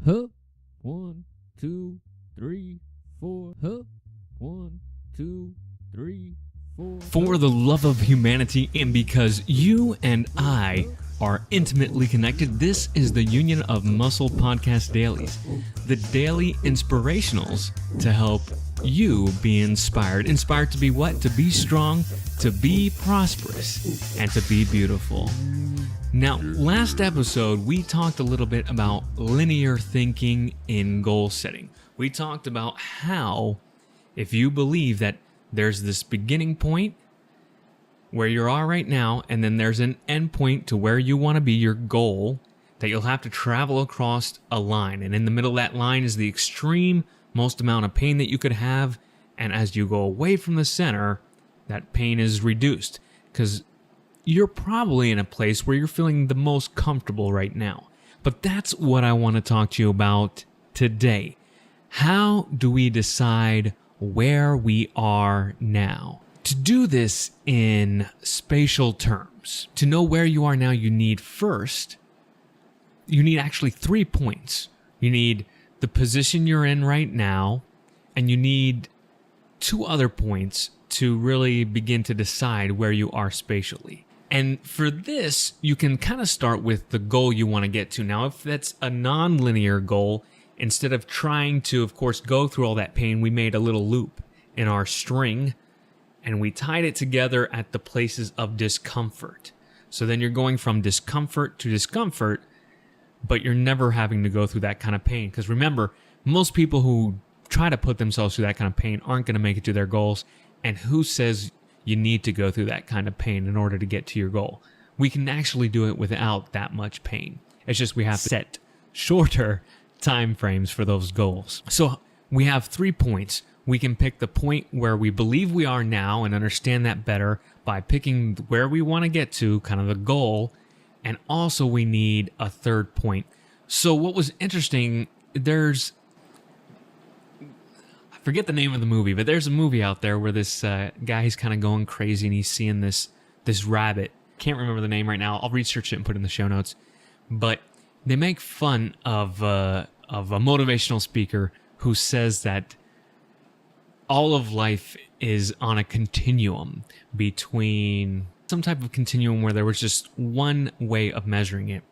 Huh? 1, 2, 3, 4. Huh? 1, 2, 3, 4. For the love of humanity and because you and I are intimately connected, this is the Union of Muscle Podcast Dailies, the daily inspirationals to help you be inspired. Inspired to be what? To be strong, to be prosperous, and to be beautiful. Now, last episode, we talked a little bit about linear thinking in goal setting. We talked about how, if you believe that there's this beginning point where you are right now, and then there's an end point to where you want to be, your goal, that you'll have to travel across a line. And in the middle of that line is the extreme most amount of pain that you could have. And as you go away from the center, that pain is reduced. Because you're probably in a place where you're feeling the most comfortable right now. But that's what I want to talk to you about today. How do we decide where we are now? To do this in spatial terms, to know where you are now, you need actually 3 points. You need the position you're in right now, and you need 2 other points to really begin to decide where you are spatially. And for this, you can kind of start with the goal you want to get to. Now, if that's a non-linear goal, instead of trying to, of course, go through all that pain, we made a little loop in our string, and we tied it together at the places of discomfort. So then you're going from discomfort to discomfort, but you're never having to go through that kind of pain. Because remember, most people who try to put themselves through that kind of pain aren't going to make it to their goals. And who says you need to go through that kind of pain in order to get to your goal? We can actually do it without that much pain. It's just we have to set shorter time frames for those goals. So we have 3 points. We can pick the point where we believe we are now and understand that better by picking where we want to get to, kind of the goal. And also we need a 3rd point. So what was interesting, I forget the name of the movie, but there's a movie out there where this guy's kind of going crazy and he's seeing this rabbit. Can't remember the name right now. I'll research it and put it in the show notes. But they make fun of a motivational speaker who says that all of life is on a continuum between some type of continuum where there was just one way of measuring it.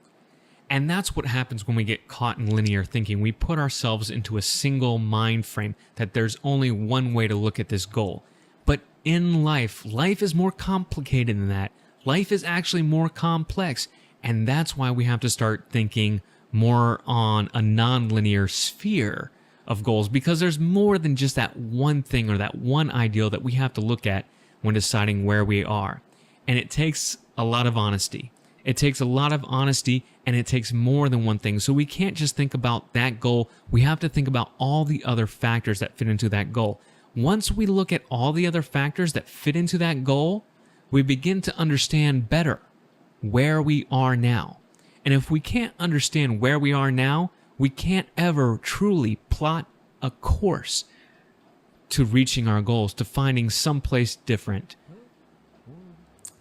And that's what happens when we get caught in linear thinking. We put ourselves into a single mind frame that there's only one way to look at this goal. But in life is more complicated than that. Life is actually more complex. And that's why we have to start thinking more on a non-linear sphere of goals, because there's more than just that one thing or that one ideal that we have to look at when deciding where we are. And it takes a lot of honesty. It takes a lot of honesty, and it takes more than one thing. So we can't just think about that goal. We have to think about all the other factors that fit into that goal. Once we look at all the other factors that fit into that goal, we begin to understand better where we are now. And if we can't understand where we are now, we can't ever truly plot a course to reaching our goals, to finding someplace different.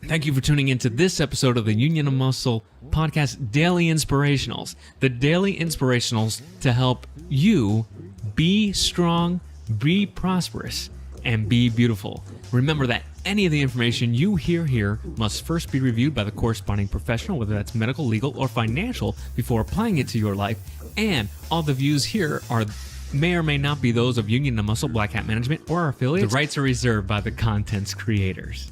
Thank you for tuning into this episode of the Union of Muscle Podcast Daily Inspirationals. The Daily Inspirationals to help you be strong, be prosperous, and be beautiful. Remember that any of the information you hear here must first be reviewed by the corresponding professional, whether that's medical, legal, or financial, before applying it to your life. And all the views here may or may not be those of Union of Muscle, Black Hat Management, or our affiliates. The rights are reserved by the content's creators.